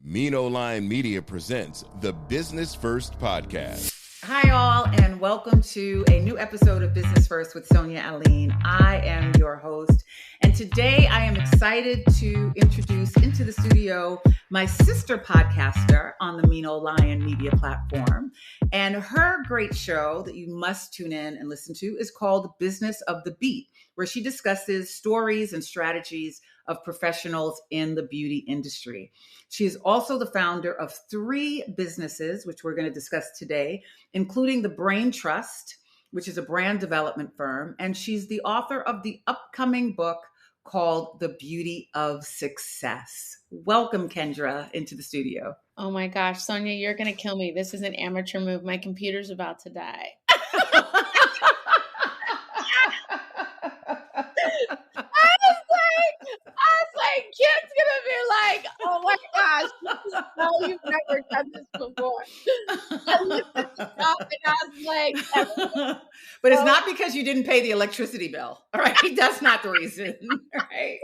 Mino Line Media presents the Business First Podcast. Hi, all, and welcome to a new episode of Business First with Sonia Aline. I am your host, and today I am excited to introduce into the studio my sister podcaster on the Mino Lion Media platform. And her great show that you must tune in and listen to is called Business of the Beat, where she discusses stories and strategies of professionals in the beauty industry. She is also the founder of 3 businesses, which we're going to discuss today, including the Brain Trust, which is a brand development firm. And she's the author of the upcoming book called The Beauty of Success. Welcome, Kendra, into the studio. Oh my gosh, Sonia, you're going to kill me. This is an amateur move. My computer's about to die. I was like, Kim's gonna be like, oh my gosh, no, you've never done this before. I looked at the shop and I was like, but it's not because you didn't pay the electricity bill, all right? That's not the reason, right?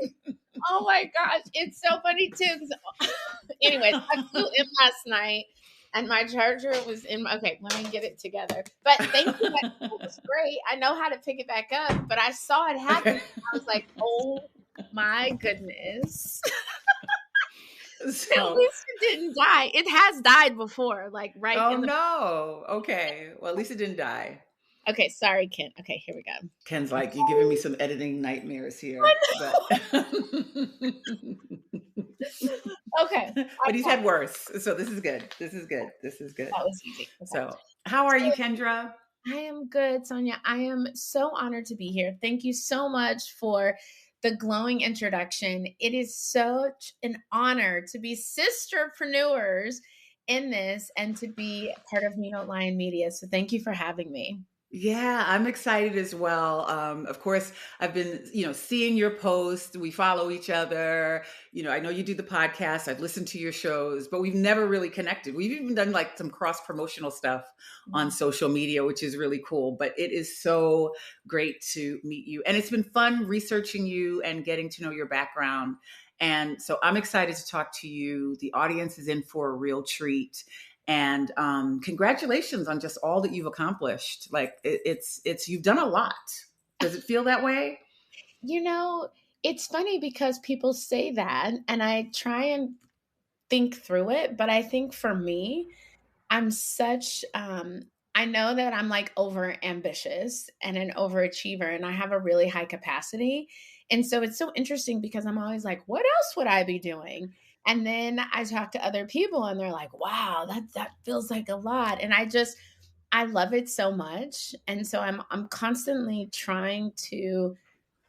Oh my gosh, it's so funny too. Anyways, I flew in last night and my charger was in. Okay, let me get it together. But thank you, it was great. I know how to pick it back up, but I saw it happen. Okay. I was like, oh my goodness. So, at least it didn't die. It has died before, like right. Oh no. Okay. Well, at least it didn't die. Okay, sorry, Ken. Okay, here we go. Ken's like, you're giving me some editing nightmares here. But okay. But he's had worse. So this is good. This is good. This is good. That was easy. Okay. So how are you, Kendra? I am good, Sonia. I am so honored to be here. Thank you so much for the glowing introduction. It is such an honor to be sisterpreneurs in this and to be part of Mino Lion Media. So thank you for having me. Yeah, I'm excited as well. Of course, I've been, seeing your posts. We follow each other. I know you do the podcast. I've listened to your shows, but we've never really connected. We've even done like some cross-promotional stuff on social media, which is really cool. But it is so great to meet you. And it's been fun researching you and getting to know your background. And so I'm excited to talk to you. The audience is in for a real treat. And congratulations on just all that you've accomplished. Like it's you've done a lot. Does it feel that way? It's funny because people say that and I try and think through it. But I think for me, I'm such, I know that I'm like over ambitious and an overachiever and I have a really high capacity. And so it's so interesting because I'm always like, what else would I be doing? And then I talk to other people and they're like, wow, that feels like a lot. And I love it so much. And so I'm constantly trying to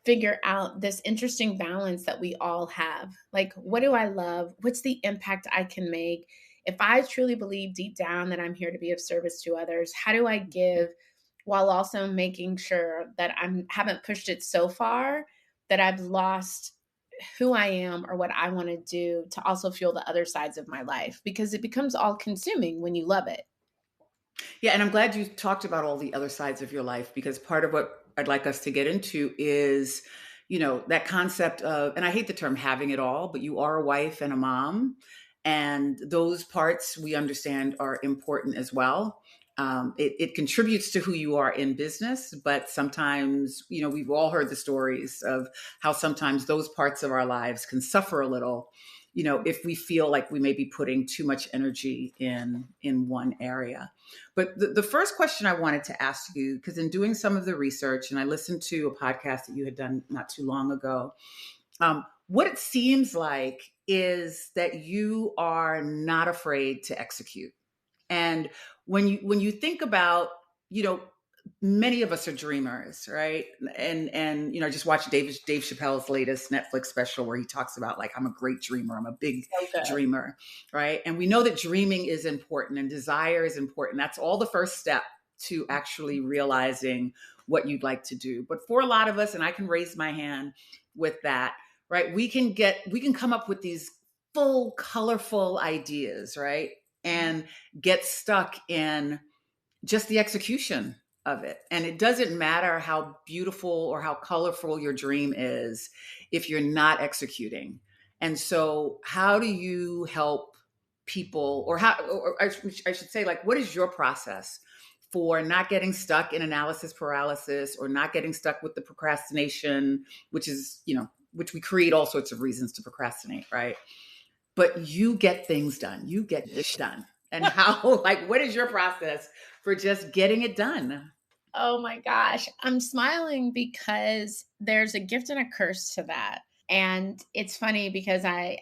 figure out this interesting balance that we all have. Like, what do I love? What's the impact I can make? If I truly believe deep down that I'm here to be of service to others, how do I give while also making sure that I haven't pushed it so far that I've lost who I am or what I want to do to also fuel the other sides of my life, because it becomes all consuming when you love it. Yeah. And I'm glad you talked about all the other sides of your life, because part of what I'd like us to get into is, that concept of, and I hate the term having it all, but you are a wife and a mom, and those parts we understand are important as well. It contributes to who you are in business, but sometimes, we've all heard the stories of how sometimes those parts of our lives can suffer a little, if we feel like we may be putting too much energy in one area. But the first question I wanted to ask you, because in doing some of the research, and I listened to a podcast that you had done not too long ago, what it seems like is that you are not afraid to execute. And when you think about, many of us are dreamers, right? And I just watched Dave Chappelle's latest Netflix special where he talks about like, I'm a great dreamer. I'm a big dreamer, right? And we know that dreaming is important and desire is important. That's all the first step to actually realizing what you'd like to do. But for a lot of us, and I can raise my hand with that, right? We can come up with these full, colorful ideas, right? And get stuck in just the execution of it. And it doesn't matter how beautiful or how colorful your dream is if you're not executing. And so how do you help people, or how, or I should say, like, what is your process for not getting stuck in analysis paralysis, or not getting stuck with the procrastination, which is, which we create all sorts of reasons to procrastinate, right? But you get things done. You get this done. And how, like, what is your process for just getting it done? Oh my gosh. I'm smiling because there's a gift and a curse to that. And it's funny because I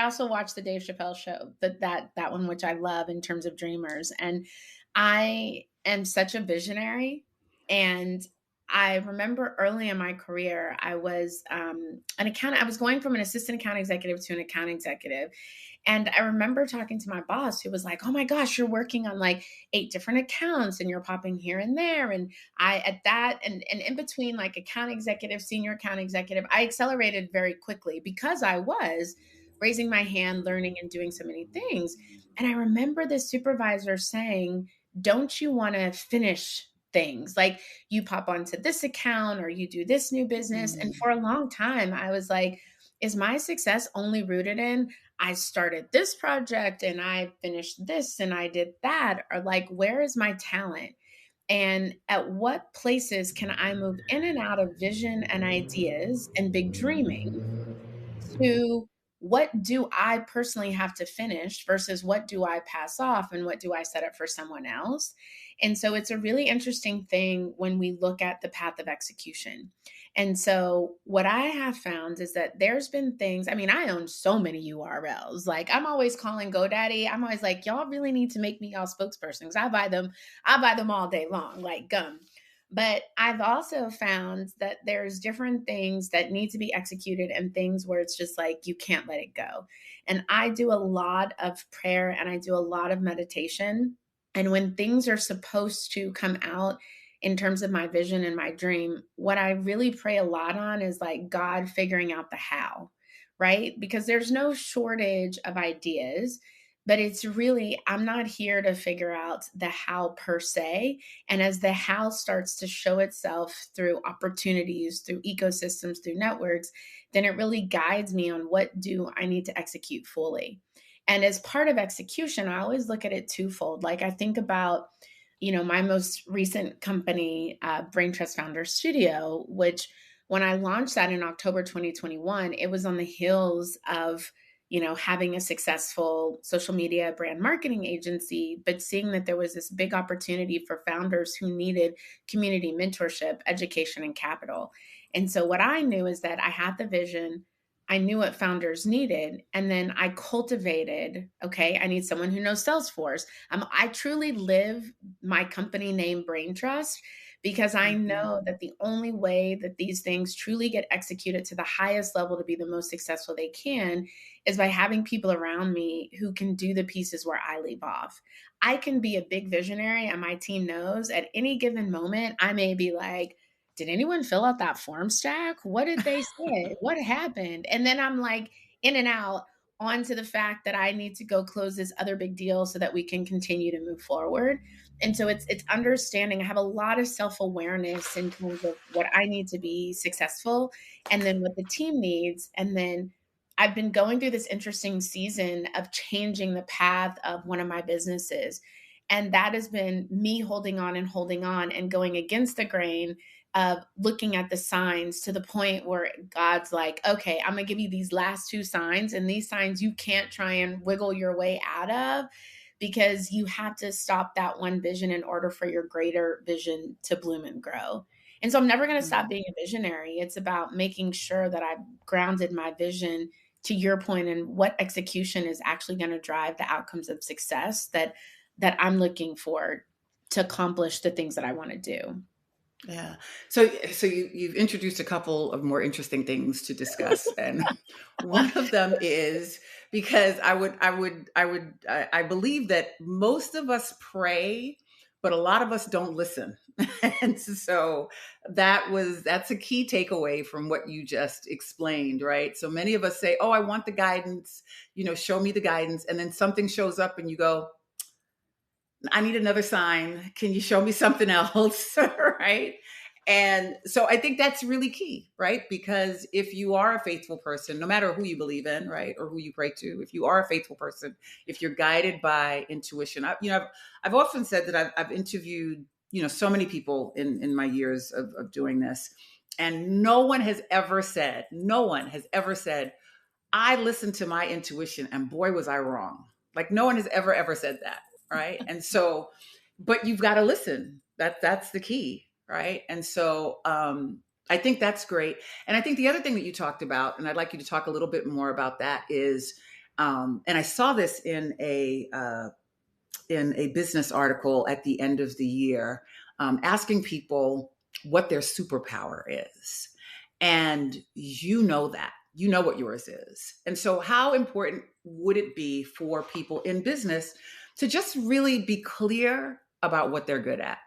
also watch the Dave Chappelle show, that one, which I love in terms of dreamers. And I am such a visionary. And I remember early in my career, I was an accountant. I was going from an assistant account executive to an account executive. And I remember talking to my boss, who was like, "Oh my gosh, you're working on like 8 different accounts and you're popping here and there." And I, at that, and in between like account executive, senior account executive, I accelerated very quickly because I was raising my hand, learning and doing so many things. And I remember the supervisor saying, "Don't you want to finish things? Like, you pop onto this account or you do this new business." And for a long time, I was like, is my success only rooted in, I started this project and I finished this and I did that? Or like, where is my talent? And at what places can I move in and out of vision and ideas and big dreaming to what do I personally have to finish versus what do I pass off and what do I set up for someone else? And so it's a really interesting thing when we look at the path of execution. And so what I have found is that there's been things, I mean, I own so many URLs. Like, I'm always calling GoDaddy. I'm always like, y'all really need to make me y'all spokesperson, because I buy them all day long, like gum. But I've also found that there's different things that need to be executed and things where it's just like, you can't let it go. And I do a lot of prayer and I do a lot of meditation. And when things are supposed to come out in terms of my vision and my dream, what I really pray a lot on is like God figuring out the how, right? Because there's no shortage of ideas. But it's really, I'm not here to figure out the how per se. And as the how starts to show itself through opportunities, through ecosystems, through networks, then it really guides me on what do I need to execute fully. And as part of execution, I always look at it twofold. Like, I think about, my most recent company, Brain Trust Founder Studio, which when I launched that in October 2021, it was on the heels of having a successful social media brand marketing agency, but seeing that there was this big opportunity for founders who needed community mentorship, education, and capital. And so what I knew is that I had the vision, I knew what founders needed, and then I cultivated, okay, I need someone who knows Salesforce. I truly live my company name, Brain Trust, because I know that the only way that these things truly get executed to the highest level to be the most successful they can is by having people around me who can do the pieces where I leave off. I can be a big visionary, and my team knows at any given moment, I may be like, did anyone fill out that form stack? What did they say? What happened? And then I'm like in and out onto the fact that I need to go close this other big deal so that we can continue to move forward. And so it's understanding. I have a lot of self-awareness in terms of what I need to be successful and then what the team needs. And then I've been going through this interesting season of changing the path of one of my businesses. And that has been me holding on and going against the grain of looking at the signs to the point where God's like, okay, I'm going to give you these last 2 signs. And these signs you can't try and wiggle your way out of, because you have to stop that one vision in order for your greater vision to bloom and grow. And so I'm never going to stop being a visionary. It's about making sure that I've grounded my vision, to your point, and what execution is actually going to drive the outcomes of success that I'm looking for to accomplish the things that I want to do. Yeah. So you've introduced a couple of more interesting things to discuss, and one of them is, because I believe that most of us pray, but a lot of us don't listen. And so that's a key takeaway from what you just explained, right? So many of us say, "Oh, I want the guidance, show me the guidance," and then something shows up and you go, "I need another sign. Can you show me something else?" Right? And so I think that's really key, right? Because if you are a faithful person, no matter who you believe in, right, or who you pray to, if you are a faithful person, if you're guided by intuition, I've often said that I've interviewed, so many people in my years of doing this, and no one has ever said, I listened to my intuition and boy, was I wrong. Like no one has ever said that, right? And so, but you've got to listen. That's the key, right? And so I think that's great. And I think the other thing that you talked about, and I'd like you to talk a little bit more about that, is, and I saw this in a business article at the end of the year, asking people what their superpower is. And you know what yours is. And so how important would it be for people in business to just really be clear about what they're good at?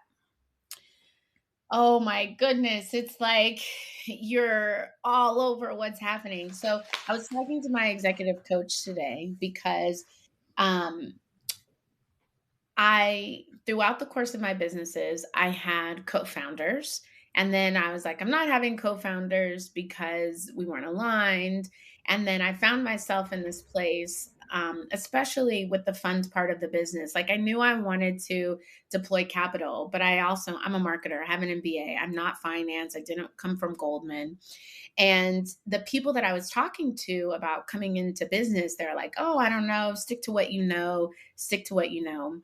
Oh my goodness. It's like you're all over what's happening. So I was talking to my executive coach today because um, throughout the course of my businesses, I had co-founders. And then I was like, I'm not having co-founders because we weren't aligned. And then I found myself in this place, especially with the fund part of the business. Like I knew I wanted to deploy capital, but I'm a marketer. I have an MBA. I'm not finance. I didn't come from Goldman. And the people that I was talking to about coming into business, they're like, oh, I don't know, stick to what you know, stick to what you know.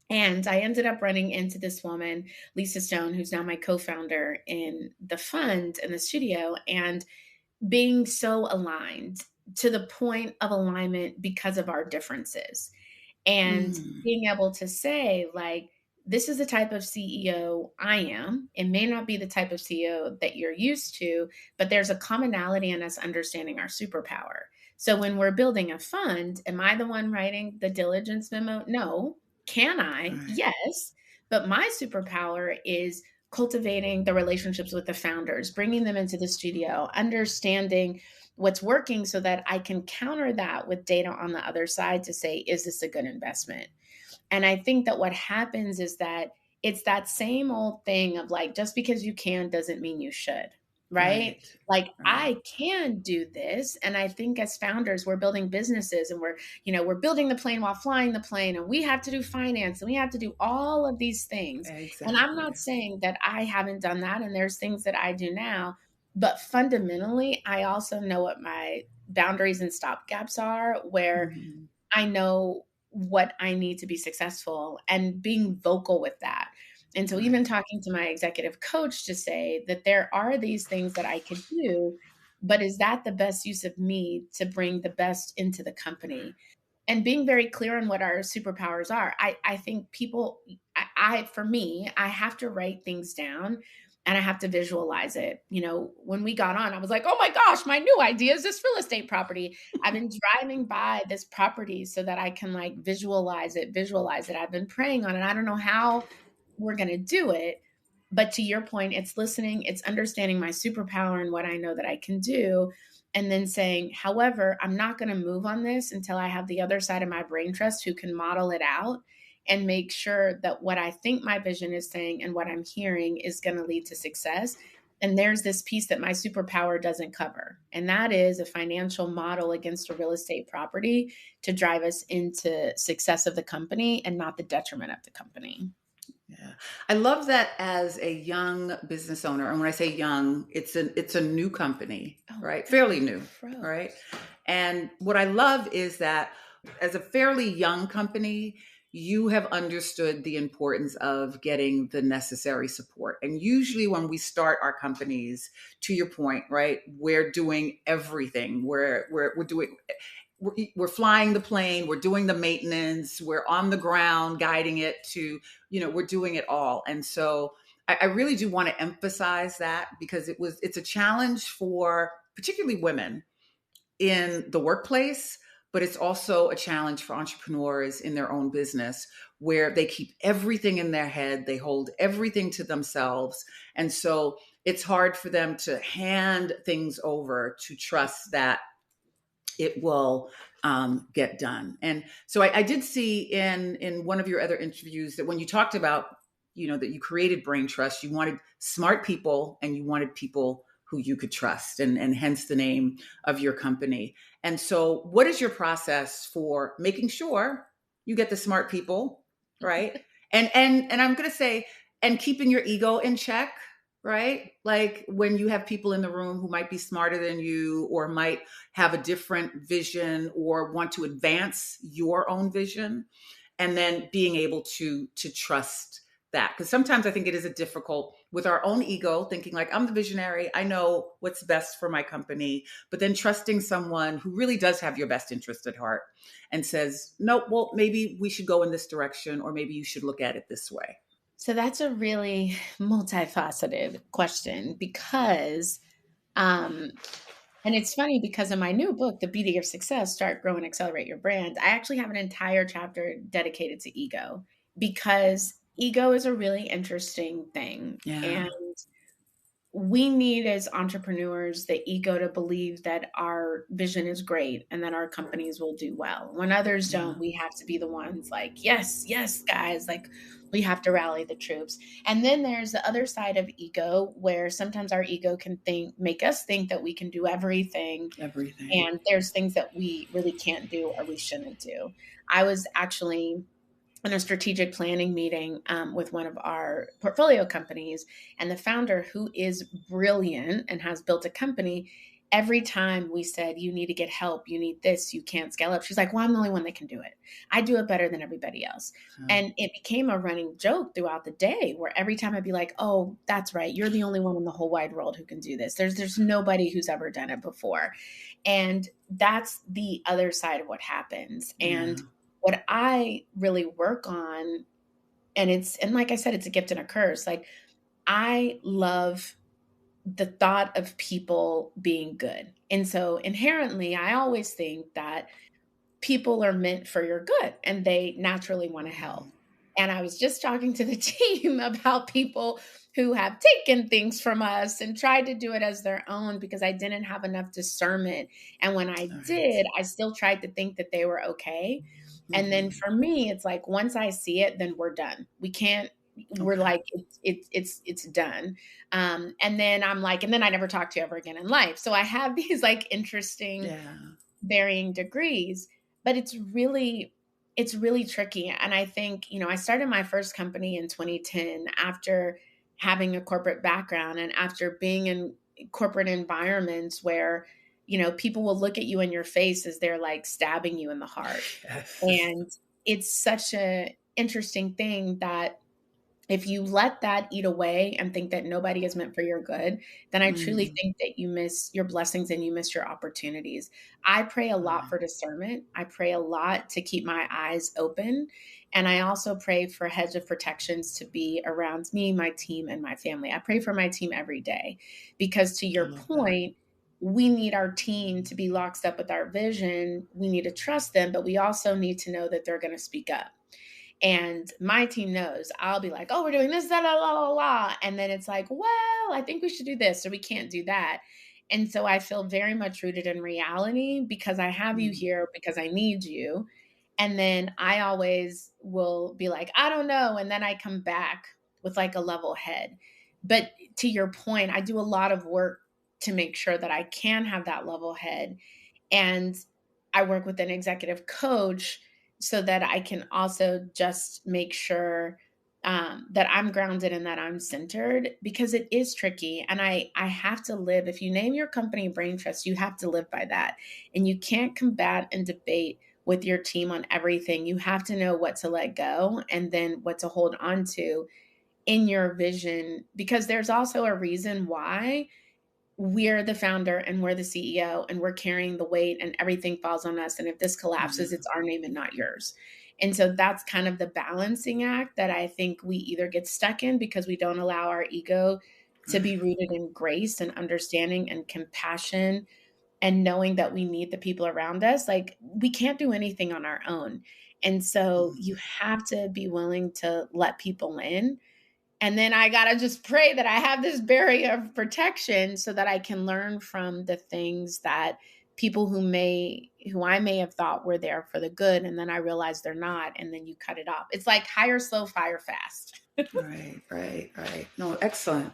And I ended up running into this woman, Lisa Stone, who's now my co-founder in the fund in the studio, and being so aligned to the point of alignment because of our differences. And being able to say, like, this is the type of CEO I am. It may not be the type of CEO that you're used to, but there's a commonality in us understanding our superpower. So when we're building a fund, am I the one writing the diligence memo? No. Can I? Right. Yes. But my superpower is cultivating the relationships with the founders, bringing them into the studio, understanding what's working so that I can counter that with data on the other side to say, is this a good investment? And I think that what happens is that it's that same old thing of like, just because you can doesn't mean you should. Right? Like I can do this. And I think as founders, we're building businesses and we're building the plane while flying the plane, and we have to do finance and we have to do all of these things. Exactly. And I'm not saying that I haven't done that. And there's things that I do now, but fundamentally, I also know what my boundaries and stopgaps are, where I know what I need to be successful and being vocal with that. And so even talking to my executive coach to say that there are these things that I could do, but is that the best use of me to bring the best into the company? And being very clear on what our superpowers are. I think people, for me, I have to write things down and I have to visualize it. When we got on, I was like, oh my gosh, my new idea is this real estate property. I've been driving by this property so that I can like visualize it. I've been praying on it. I don't know how we're going to do it. But to your point, it's listening, it's understanding my superpower and what I know that I can do. And then saying, however, I'm not going to move on this until I have the other side of my brain trust who can model it out and make sure that what I think my vision is saying and what I'm hearing is going to lead to success. And there's this piece that my superpower doesn't cover. And that is a financial model against a real estate property to drive us into success of the company and not the detriment of the company. Yeah. I love that as a young business owner. And when I say young, it's a new company, right? Fairly new, right? And what I love is that as a fairly young company, you have understood the importance of getting the necessary support. And usually when we start our companies, to your point, right, we're doing everything. We're flying the plane, we're doing the maintenance, we're on the ground guiding it to, we're doing it all. And so I really do want to emphasize that because it's a challenge for particularly women in the workplace, but it's also a challenge for entrepreneurs in their own business where they keep everything in their head, they hold everything to themselves. And so it's hard for them to hand things over to trust that it will get done. And so I did see in one of your other interviews that when you talked about that you created Brain Trust. You wanted smart people, and you wanted people who you could trust, and hence the name of your company. And so what is your process for making sure you get the smart people, right? And I'm going to say, and keeping your ego in check, right? Like when you have people in the room who might be smarter than you, or might have a different vision, or want to advance your own vision, and then being able to trust that. Because sometimes I think it is a difficult with our own ego, thinking like, I'm the visionary, I know what's best for my company, but then trusting someone who really does have your best interest at heart and says, no, well, maybe we should go in this direction, or maybe you should look at it this way. So that's a really multifaceted question, because um, and it's funny because in my new book, The Beauty of Success, Start, Grow, and Accelerate Your Brand, I actually have an entire chapter dedicated to ego, because ego is a really interesting thing. Yeah. And we need, as entrepreneurs, the ego to believe that our vision is great and that our companies will do well. When others don't, we have to be the ones like, yes, yes, guys, like we have to rally the troops. And then there's the other side of ego, where sometimes our ego can make us think that we can do everything. And there's things that we really can't do or we shouldn't do. I was actually in a strategic planning meeting with one of our portfolio companies, and the founder, who is brilliant and has built a company, every time we said, you need to get help, you need this, you can't scale up, she's like, well, I'm the only one that can do it. I do it better than everybody else. And it became a running joke throughout the day, where every time I'd be like, oh, that's right, you're the only one in the whole wide world who can do this. There's nobody who's ever done it before. And that's the other side of what happens. And what I really work on, and like I said, it's a gift and a curse. Like, I love the thought of people being good. And so inherently, I always think that people are meant for your good and they naturally want to help. And I was just talking to the team about people who have taken things from us and tried to do it as their own, because I didn't have enough discernment. And when I did, I still tried to think that they were okay. And then for me, it's like, once I see it, then we're done. We can't, we're like, it's done. And then I'm like, and then I never talk to you ever again in life. So I have these like interesting varying degrees, but it's really tricky. And I think, I started my first company in 2010 after having a corporate background and after being in corporate environments where, people will look at you in your face as they're like stabbing you in the heart. And it's such a interesting thing that if you let that eat away and think that nobody is meant for your good, then I truly think that you miss your blessings and you miss your opportunities. I pray a lot for discernment. I pray a lot to keep my eyes open. And I also pray for hedge of protections to be around me, my team, and my family. I pray for my team every day, because to your point, we need our team to be locked up with our vision. We need to trust them, but we also need to know that they're going to speak up. And my team knows. I'll be like, oh, we're doing this, la, la, la, la, la. And then it's like, well, I think we should do this, or we can't do that. And so I feel very much rooted in reality, because I have you here because I need you. And then I always will be like, I don't know. And then I come back with like a level head. But to your point, I do a lot of work to make sure that I can have that level head. And I work with an executive coach so that I can also just make sure that I'm grounded and that I'm centered, because it is tricky. And I have to live. If you name your company Brain Trust, you have to live by that. And you can't combat and debate with your team on everything. You have to know what to let go and then what to hold on to in your vision, because there's also a reason why we're the founder and we're the CEO and we're carrying the weight and everything falls on us. And if this collapses, it's our name and not yours. And so that's kind of the balancing act that I think we either get stuck in because we don't allow our ego to be rooted in grace and understanding and compassion and knowing that we need the people around us. Like, we can't do anything on our own. And so you have to be willing to let people in. And then I got to just pray that I have this barrier of protection so that I can learn from the things that people who may, who I may have thought were there for the good, and then I realized they're not, and then you cut it off. It's like hire slow, fire fast. Right. No, excellent.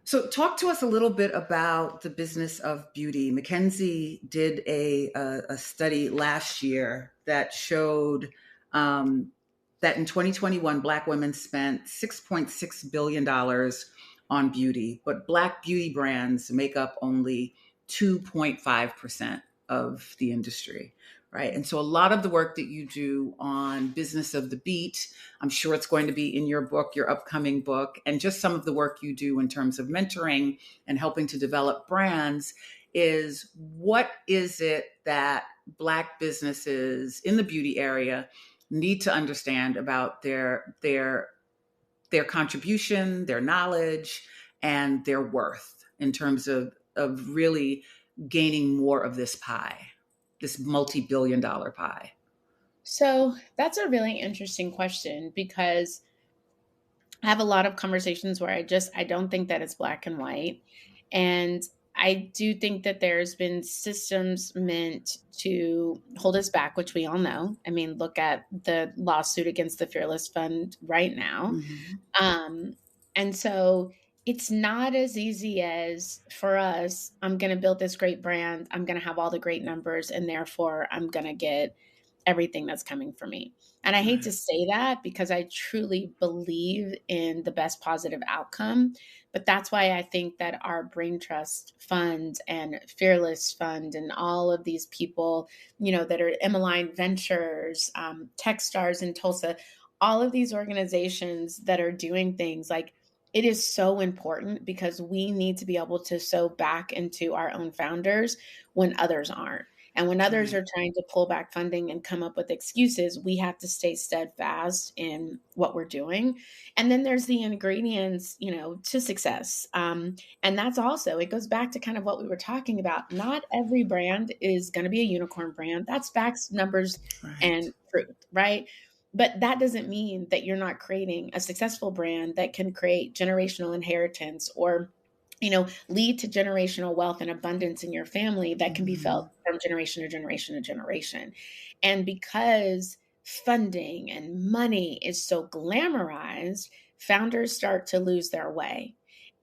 So talk to us a little bit about the business of beauty. McKinsey did a study last year that showed that in 2021, Black women spent $6.6 billion on beauty, but Black beauty brands make up only 2.5% of the industry, right? And so a lot of the work that you do on Business of the Beat, I'm sure it's going to be in your book, your upcoming book, and just some of the work you do in terms of mentoring and helping to develop brands is what is it that Black businesses in the beauty area need to understand about their contribution, their knowledge, and their worth in terms of really gaining more of this pie, this multi-billion-dollar pie? So that's a really interesting question because I have a lot of conversations where I don't think that it's black and white. And I do think that there's been systems meant to hold us back, which we all know. I mean, look at the lawsuit against the Fearless Fund right now. Mm-hmm. And so it's not as easy as for us, I'm going to build this great brand, I'm going to have all the great numbers, and therefore I'm going to get everything that's coming for me. And I hate to say that because I truly believe in the best positive outcome. But that's why I think that our Brain Trust Fund and Fearless Fund and all of these people, that are Emmeline Ventures, Techstars in Tulsa, all of these organizations that are doing things like, it is so important because we need to be able to sow back into our own founders when others aren't. And when others are trying to pull back funding and come up with excuses, we have to stay steadfast in what we're doing. And then there's the ingredients, to success. And that's also, it goes back to kind of what we were talking about. Not every brand is going to be a unicorn brand. That's facts, numbers, and truth, right? But that doesn't mean that you're not creating a successful brand that can create generational inheritance or lead to generational wealth and abundance in your family that can be felt from generation to generation to generation. And because funding and money is so glamorized, founders start to lose their way.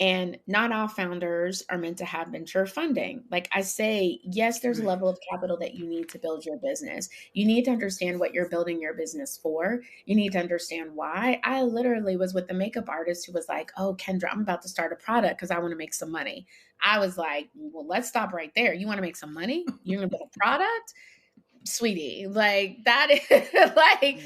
And not all founders are meant to have venture funding. Like I say, yes, there's a level of capital that you need to build your business. You need to understand what you're building your business for. You need to understand why. I literally was with the makeup artist who was like, oh, Kendra, I'm about to start a product because I want to make some money. I was like, well, let's stop right there. You want to make some money? You're going to build a product? Sweetie, like that is take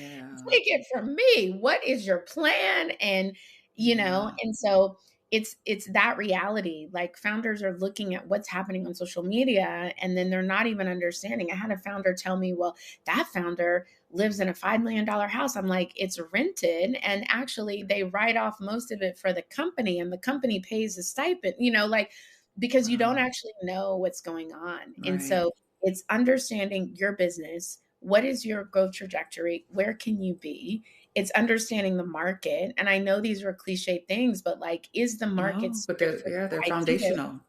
it from me. What is your plan? And, and so it's that reality. Like founders are looking at what's happening on social media and then they're not even understanding. I had a founder tell me, well, that founder lives in a $5 million house. I'm like, it's rented. And actually they write off most of it for the company and the company pays a stipend, because you don't actually know what's going on. And so it's understanding your business. What is your growth trajectory? Where can you be? It's understanding the market. And I know these are cliche things, but is the market? No, but they're foundational.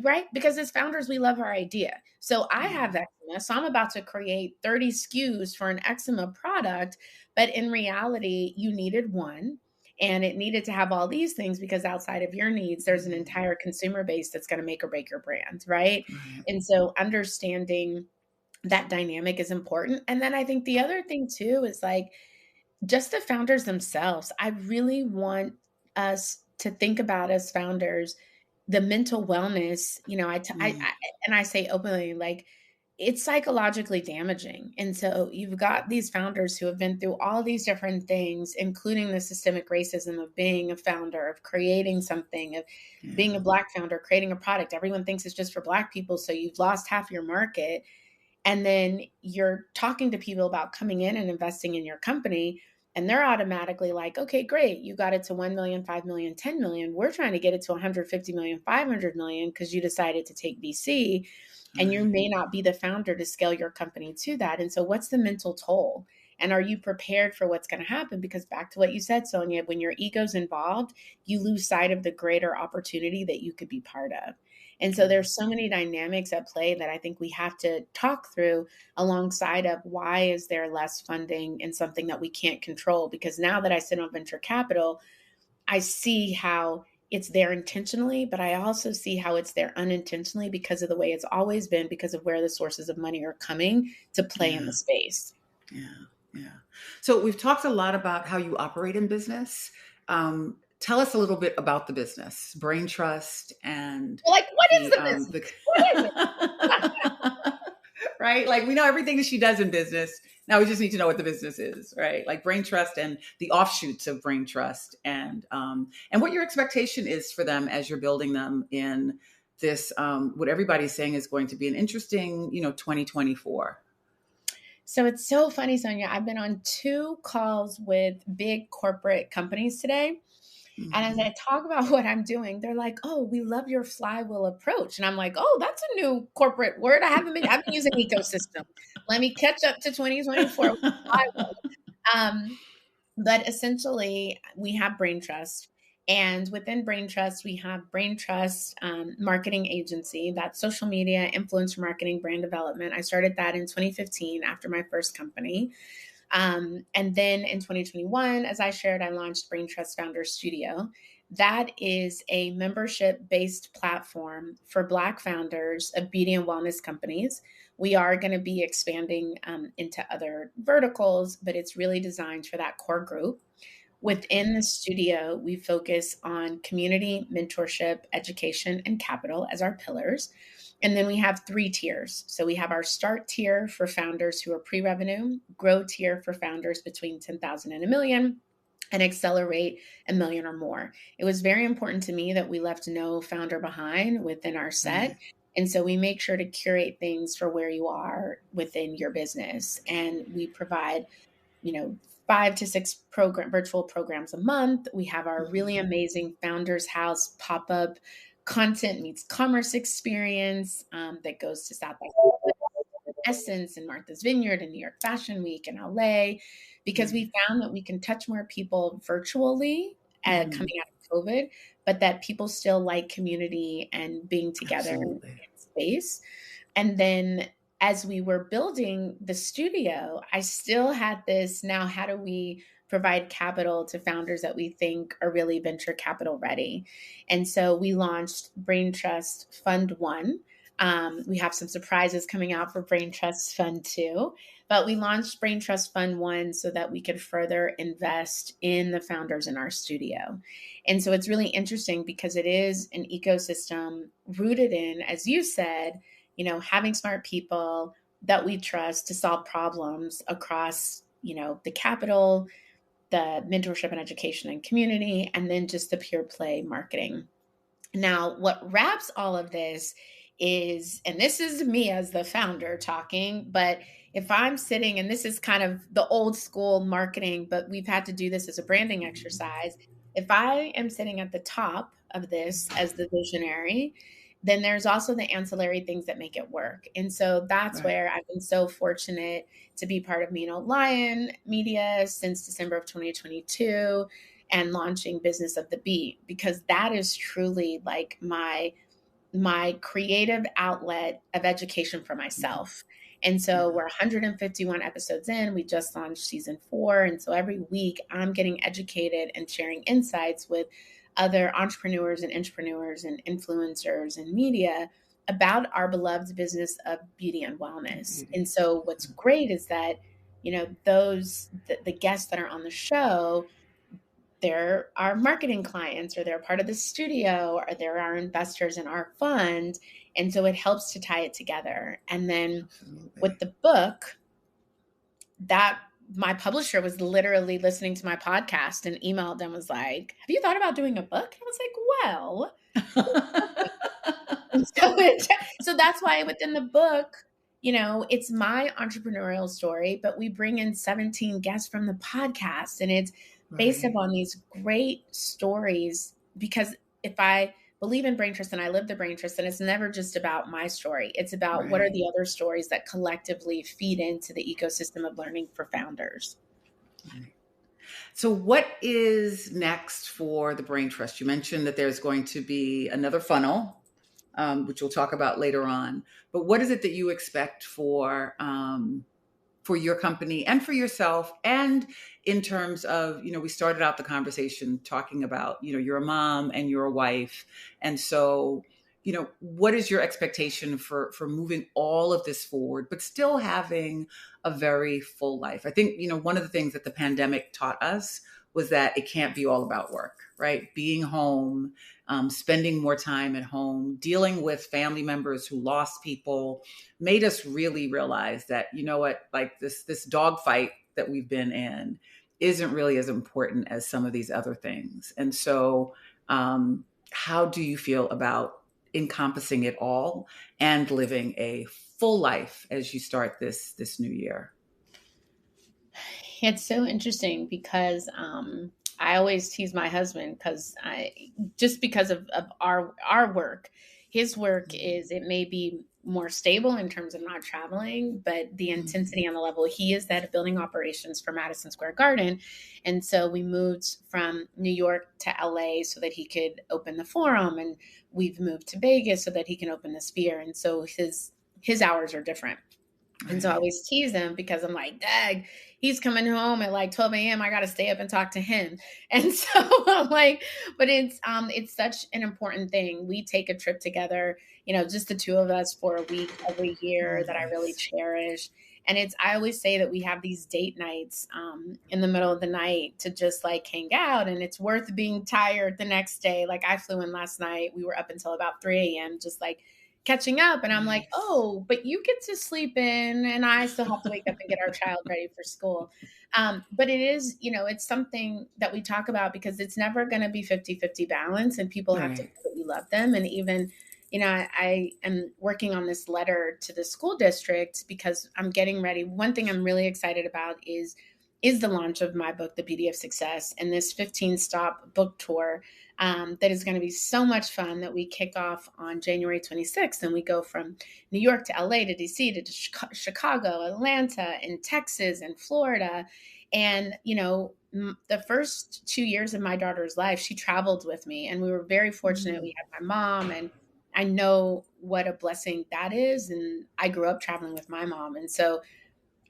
Right? Because as founders, we love our idea. So I have eczema. So I'm about to create 30 SKUs for an eczema product. But in reality, you needed one. And it needed to have all these things because outside of your needs, there's an entire consumer base that's going to make or break your brand, right? And so understanding that dynamic is important. And then I think the other thing too is just the founders themselves. I really want us to think about as founders, the mental wellness, and I say openly, it's psychologically damaging. And so you've got these founders who have been through all these different things, including the systemic racism of being a founder, of creating something, of being a Black founder, creating a product. Everyone thinks it's just for Black people. So you've lost half your market. And then you're talking to people about coming in and investing in your company. And they're automatically like, okay, great. You got it to 1 million, 5 million, 10 million. We're trying to get it to 150 million, 500 million because you decided to take VC. And you may not be the founder to scale your company to that. And so what's the mental toll? And are you prepared for what's going to happen? Because back to what you said, Sonia, when your ego's involved, you lose sight of the greater opportunity that you could be part of. And so there's so many dynamics at play that I think we have to talk through alongside of why is there less funding in something that we can't control? Because now that I sit on venture capital, I see how it's there intentionally, but I also see how it's there unintentionally because of the way it's always been, because of where the sources of money are coming to play in the space. Yeah. Yeah. So we've talked a lot about how you operate in business. Tell us a little bit about the business, Brain Trust, and What is the business? What is it? Right? Like, we know everything that she does in business. Now we just need to know what the business is, right? Like Brain Trust and the offshoots of Brain Trust, and what your expectation is for them as you're building them in this, what everybody's saying is going to be an interesting, 2024. So it's so funny, Sonia. I've been on 2 calls with big corporate companies today. And as I talk about what I'm doing, they're like, "Oh, we love your flywheel approach." And I'm like, "Oh, that's a new corporate word. I've been using ecosystem. Let me catch up to 2024 with flywheel." But essentially, we have Brain Trust. And within Brain Trust, we have Brain Trust marketing agency. That's social media, influencer marketing, brand development. I started that in 2015 after my first company. And then in 2021, as I shared, I launched Brain Trust Founder Studio. That is a membership-based platform for Black founders of beauty and wellness companies. We are going to be expanding into other verticals, but it's really designed for that core group. Within the studio, we focus on community, mentorship, education, and capital as our pillars. And then we have 3 tiers. So we have our start tier for founders who are pre-revenue, grow tier for founders between 10,000 and $1 million, and accelerate $1 million or more. It was very important to me that we left no founder behind within our set. And so we make sure to curate things for where you are within your business. And we provide, 5 to 6 virtual programs a month. We have our really amazing Founders House pop-up content meets commerce experience that goes to South by Essence and Martha's Vineyard and New York Fashion Week and LA, because we found that we can touch more people virtually coming out of COVID, but that people still like community and being together in space. And then as we were building the studio, I still had this, now how do we provide capital to founders that we think are really venture capital ready? And so we launched Brain Trust Fund 1. We have some surprises coming out for Brain Trust Fund 2, but we launched Brain Trust Fund 1 so that we could further invest in the founders in our studio. And so it's really interesting because it is an ecosystem rooted in, as you said, having smart people that we trust to solve problems across, the capital, the mentorship and education and community, and then just the pure play marketing. Now, what wraps all of this is, and this is me as the founder talking, but if I'm sitting, and this is kind of the old school marketing, but we've had to do this as a branding exercise. If I am sitting at the top of this as the visionary, then there's also the ancillary things that make it work. And so that's where I've been so fortunate to be part of Lion Media since December of 2022 and launching Business of the Beat, because that is truly like my creative outlet of education for myself. And so we're 151 episodes in. We just launched season 4. And so every week I'm getting educated and sharing insights with other entrepreneurs and intrapreneurs and influencers and media about our beloved business of beauty and wellness. And so what's great is that, the guests that are on the show, they're our marketing clients, or they're part of the studio, or they're our investors in our fund. And so it helps to tie it together. And then with the book, that my publisher was literally listening to my podcast and emailed and was like, "Have you thought about doing a book?" I was like, well. So that's why within the book, it's my entrepreneurial story, but we bring in 17 guests from the podcast, and it's based upon these great stories, because if I believe in Brain Trust and I live the Brain Trust, and it's never just about my story. It's about what are the other stories that collectively feed into the ecosystem of learning for founders. So what is next for the Brain Trust? You mentioned that there's going to be another funnel which we'll talk about later on. But what is it that you expect for your company and for yourself? And in terms of, we started out the conversation talking about, you're a mom and you're a wife. And so, what is your expectation for moving all of this forward, but still having a very full life? I think, one of the things that the pandemic taught us was that it can't be all about work, right? Being home, spending more time at home, dealing with family members who lost people, made us really realize that, like this dogfight that we've been in isn't really as important as some of these other things. And so, how do you feel about encompassing it all and living a full life as you start this new year? It's so interesting because I always tease my husband because because of our work. His work is, it may be more stable in terms of not traveling, but the intensity on the level, he is the head of building operations for Madison Square Garden. And so we moved from New York to LA so that he could open the Forum, and we've moved to Vegas so that he can open the Sphere. And so his hours are different. And so I always tease him because I'm like, Dag, he's coming home at like 12 a.m. I got to stay up and talk to him. And so I'm like, but it's such an important thing. We take a trip together, just the two of us for a week every year that I really cherish. And I always say that we have these date nights in the middle of the night to just like hang out, and it's worth being tired the next day. Like I flew in last night. We were up until about 3 a.m. just like catching up. And I'm like, oh, but you get to sleep in and I still have to wake up and get our child ready for school. But it is, it's something that we talk about because it's never going to be 50-50 balance, and people have to know that we love them. And even, I am working on this letter to the school district because I'm getting ready. One thing I'm really excited about is the launch of my book, The Beauty of Success, and this 15-stop book tour that is going to be so much fun, that we kick off on January 26th. And we go from New York to LA to DC to Chicago, Atlanta, and Texas and Florida. And, the first 2 years of my daughter's life, she traveled with me, and we were very fortunate. We had my mom, and I know what a blessing that is. And I grew up traveling with my mom. And so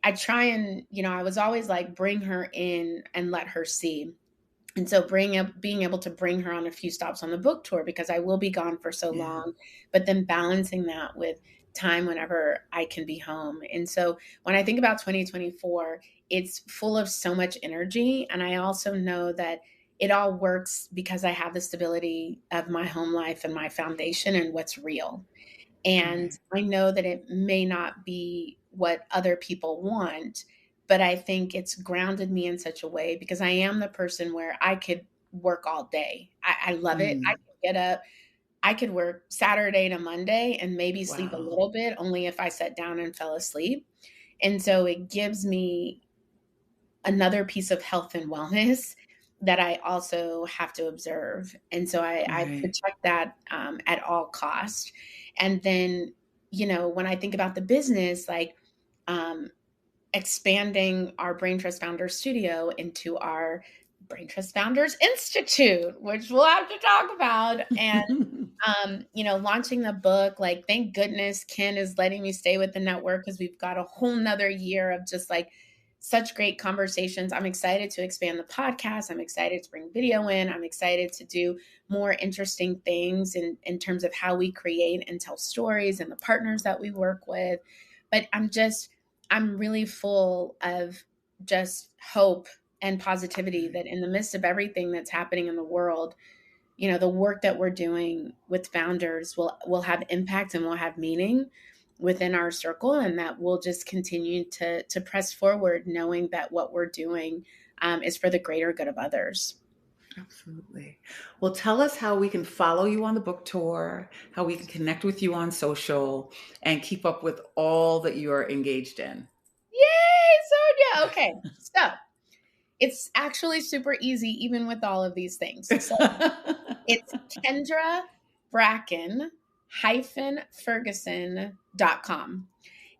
I try and, I was always like, bring her in and let her see. And so being able to bring her on a few stops on the book tour, because I will be gone for so long, but then balancing that with time whenever I can be home. And so when I think about 2024, it's full of so much energy. And I also know that it all works because I have the stability of my home life and my foundation and what's real. And I know that it may not be what other people want, but I think it's grounded me in such a way because I am the person where I could work all day. I love it. I could get up. I could work Saturday to Monday and maybe sleep a little bit, only if I sat down and fell asleep. And so it gives me another piece of health and wellness that I also have to observe. And so I protect that at all costs. And then, when I think about the business, like, expanding our Brain Trust Founders Studio into our Brain Trust Founders Institute, which we'll have to talk about. And, launching the book, like, thank goodness Ken is letting me stay with the network because we've got a whole nother year of just like such great conversations. I'm excited to expand the podcast. I'm excited to bring video in. I'm excited to do more interesting things in terms of how we create and tell stories and the partners that we work with. But I'm really full of just hope and positivity that in the midst of everything that's happening in the world, the work that we're doing with founders will have impact and will have meaning within our circle, and that we'll just continue to press forward, knowing that what we're doing is for the greater good of others. Absolutely. Well, tell us how we can follow you on the book tour, how we can connect with you on social, and keep up with all that you are engaged in. Yay, Sonia. Okay, so it's actually super easy, even with all of these things. So it's Kendra Bracken -Ferguson.com.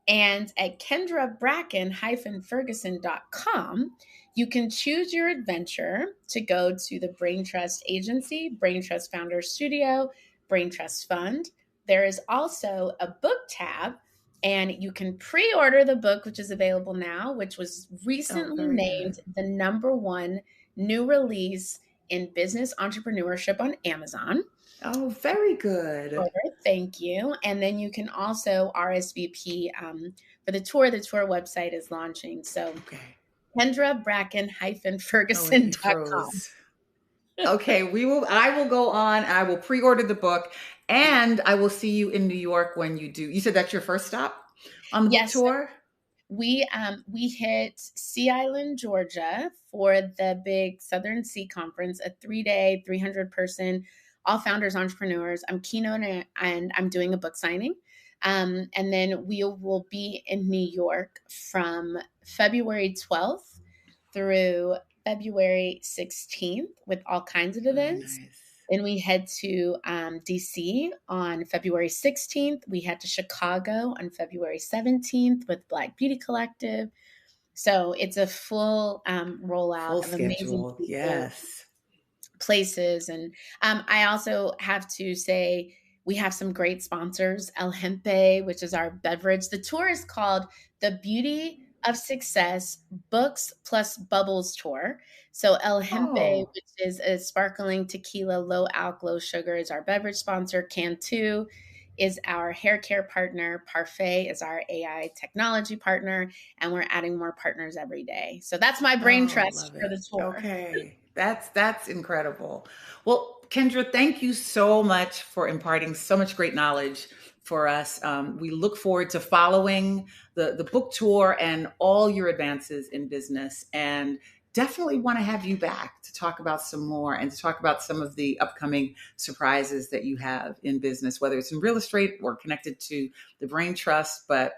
And at KendraBracken-Ferguson.com, you can choose your adventure to go to the Brain Trust Agency, Brain Trust Founders Studio, Brain Trust Fund, there is also a book tab, and you can pre-order the book, which is available now, which was recently named the #1 new release in business entrepreneurship on Amazon. Oh, very good. Thank you. And then you can also RSVP for the tour. The tour website is launching. So KendraBracken-Ferguson.com. Okay, I will go on. I will pre-order the book, and I will see you in New York when you do. You said that's your first stop on the book tour? We hit Sea Island, Georgia for the big Southern Sea Conference, a 3-day, 300-person, all founders, entrepreneurs. I'm keynoting and I'm doing a book signing. And then we will be in New York from February 12th through February 16th with all kinds of events. Nice. Then we head to DC on February 16th. We head to Chicago on February 17th with Black Beauty Collective. So it's a full rollout of amazing people, places. And I also have to say we have some great sponsors. El Hempe, which is our beverage. The tour is called the Beauty of Success Books Plus Bubbles Tour. So El Hempe, which is a sparkling tequila, low alc, low sugar, is our beverage sponsor. Cantu is our hair care partner. Parfait is our AI technology partner. And we're adding more partners every day. So that's my brain trust for the tour. Okay. That's incredible. Well, Kendra, thank you so much for imparting so much great knowledge for us. We look forward to following the book tour and all your advances in business, and definitely want to have you back to talk about some more and to talk about some of the upcoming surprises that you have in business, whether it's in real estate or connected to the Brain Trust. But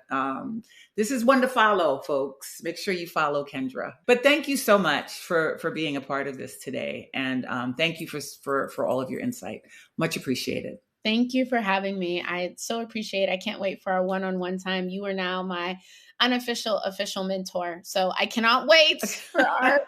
this is one to follow, folks. Make sure you follow Kendra. But thank you so much for being a part of this today. And thank you for all of your insight. Much appreciated. Thank you for having me. I so appreciate it. I can't wait for our one-on-one time. You are now my unofficial official mentor. So I cannot wait for our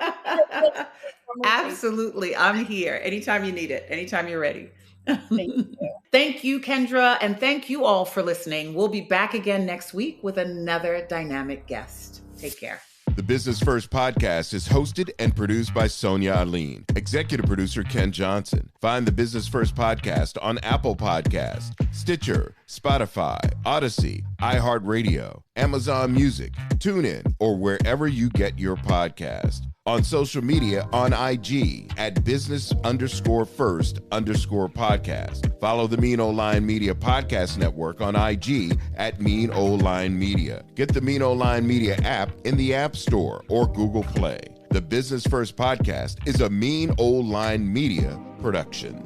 Absolutely. I'm here anytime you need it, anytime you're ready. Thank you. Thank you, Kendra. And thank you all for listening. We'll be back again next week with another dynamic guest. Take care. The Business First podcast is hosted and produced by Sonia Aline. Executive producer Ken Johnson. Find the Business First podcast on Apple Podcasts, Stitcher, Spotify, Odyssey, iHeartRadio, Amazon Music, TuneIn, or wherever you get your podcast. On social media on IG at business_first_podcast. Follow the Mean Old Line Media Podcast Network on IG at Mean Old Line Media. Get the Mean Old Line Media app in the App Store or Google Play. The Business First podcast is a Mean Old Line Media production.